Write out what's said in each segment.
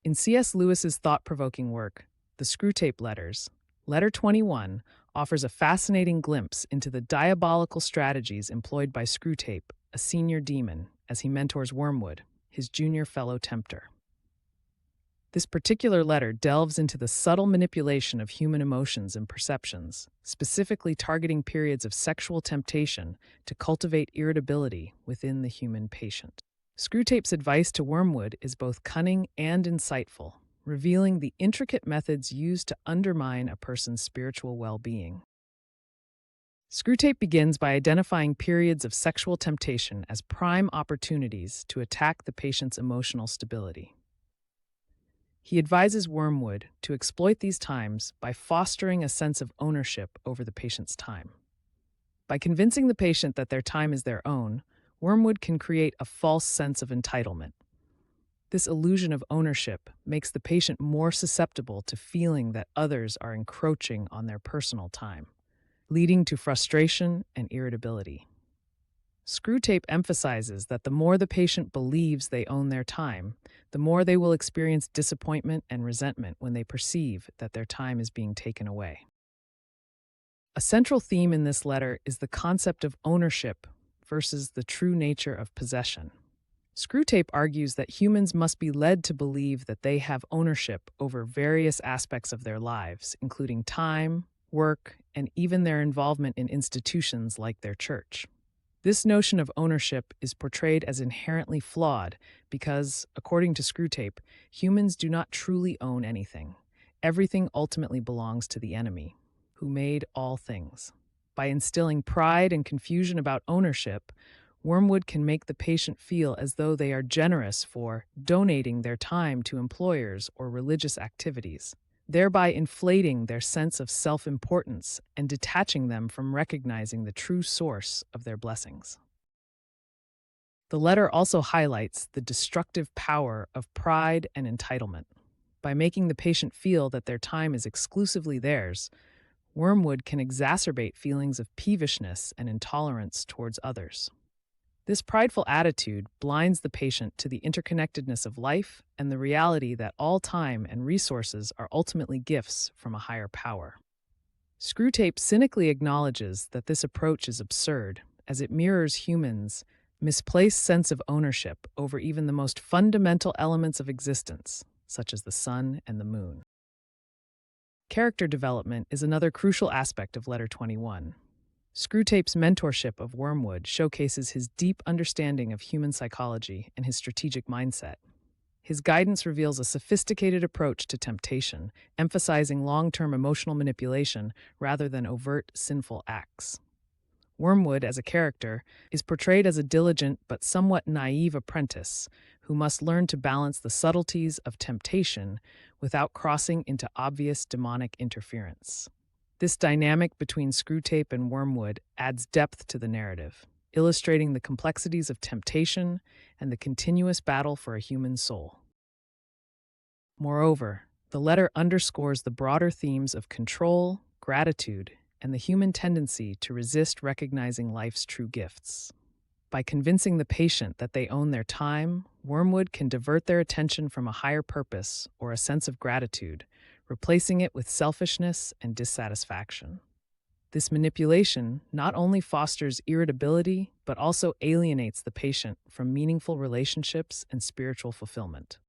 In C.S. Lewis's thought-provoking work, The Screwtape Letters, Letter 21 offers a fascinating glimpse into the diabolical strategies employed by Screwtape, a senior demon, as he mentors Wormwood, his junior fellow tempter. This particular letter delves into the subtle manipulation of human emotions and perceptions, specifically targeting periods of sexual temptation to cultivate irritability within the human patient. Screwtape's advice to Wormwood is both cunning and insightful, revealing the intricate methods used to undermine a person's spiritual well-being. Screwtape begins by identifying periods of sexual temptation as prime opportunities to attack the patient's emotional stability. He advises Wormwood to exploit these times by fostering a sense of ownership over the patient's time. By convincing the patient that their time is their own, Wormwood can create a false sense of entitlement. This illusion of ownership makes the patient more susceptible to feeling that others are encroaching on their personal time, leading to frustration and irritability. Screwtape emphasizes that the more the patient believes they own their time, the more they will experience disappointment and resentment when they perceive that their time is being taken away. A central theme in this letter is the concept of ownership versus the true nature of possession. Screwtape argues that humans must be led to believe that they have ownership over various aspects of their lives, including time, work, and even their involvement in institutions like their church. This notion of ownership is portrayed as inherently flawed because, according to Screwtape, humans do not truly own anything. Everything ultimately belongs to the enemy, who made all things. By instilling pride and confusion about ownership, Wormwood can make the patient feel as though they are generous for donating their time to employers or religious activities, thereby inflating their sense of self-importance and detaching them from recognizing the true source of their blessings. The letter also highlights the destructive power of pride and entitlement. By making the patient feel that their time is exclusively theirs, Wormwood can exacerbate feelings of peevishness and intolerance towards others. This prideful attitude blinds the patient to the interconnectedness of life and the reality that all time and resources are ultimately gifts from a higher power. Screwtape cynically acknowledges that this approach is absurd, as it mirrors humans' misplaced sense of ownership over even the most fundamental elements of existence, such as the sun and the moon. Character development is another crucial aspect of Letter 21. Screwtape's mentorship of Wormwood showcases his deep understanding of human psychology and his strategic mindset. His guidance reveals a sophisticated approach to temptation, emphasizing long-term emotional manipulation rather than overt sinful acts. Wormwood, as a character, is portrayed as a diligent but somewhat naive apprentice who must learn to balance the subtleties of temptation without crossing into obvious demonic interference. This dynamic between Screwtape and Wormwood adds depth to the narrative, illustrating the complexities of temptation and the continuous battle for a human soul. Moreover, the letter underscores the broader themes of control, gratitude, and the human tendency to resist recognizing life's true gifts. By convincing the patient that they own their time, Wormwood can divert their attention from a higher purpose or a sense of gratitude, replacing it with selfishness and dissatisfaction. This manipulation not only fosters irritability, but also alienates the patient from meaningful relationships and spiritual fulfillment.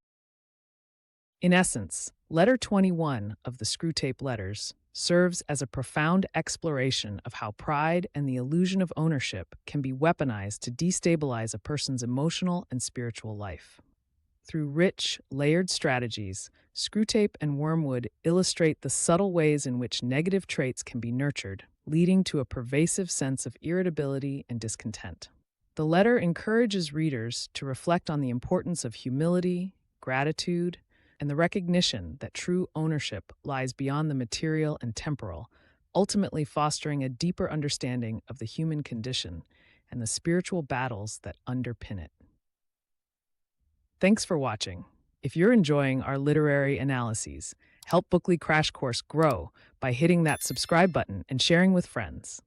In essence, Letter 21 of the Screwtape Letters serves as a profound exploration of how pride and the illusion of ownership can be weaponized to destabilize a person's emotional and spiritual life. Through rich, layered strategies, Screwtape and Wormwood illustrate the subtle ways in which negative traits can be nurtured, leading to a pervasive sense of irritability and discontent. The letter encourages readers to reflect on the importance of humility, gratitude, and the recognition that true ownership lies beyond the material and temporal, ultimately fostering a deeper understanding of the human condition and the spiritual battles that underpin it. Thanks for watching. If you're enjoying our literary analyses, help Bookly Crash Course grow by hitting that subscribe button and sharing with friends.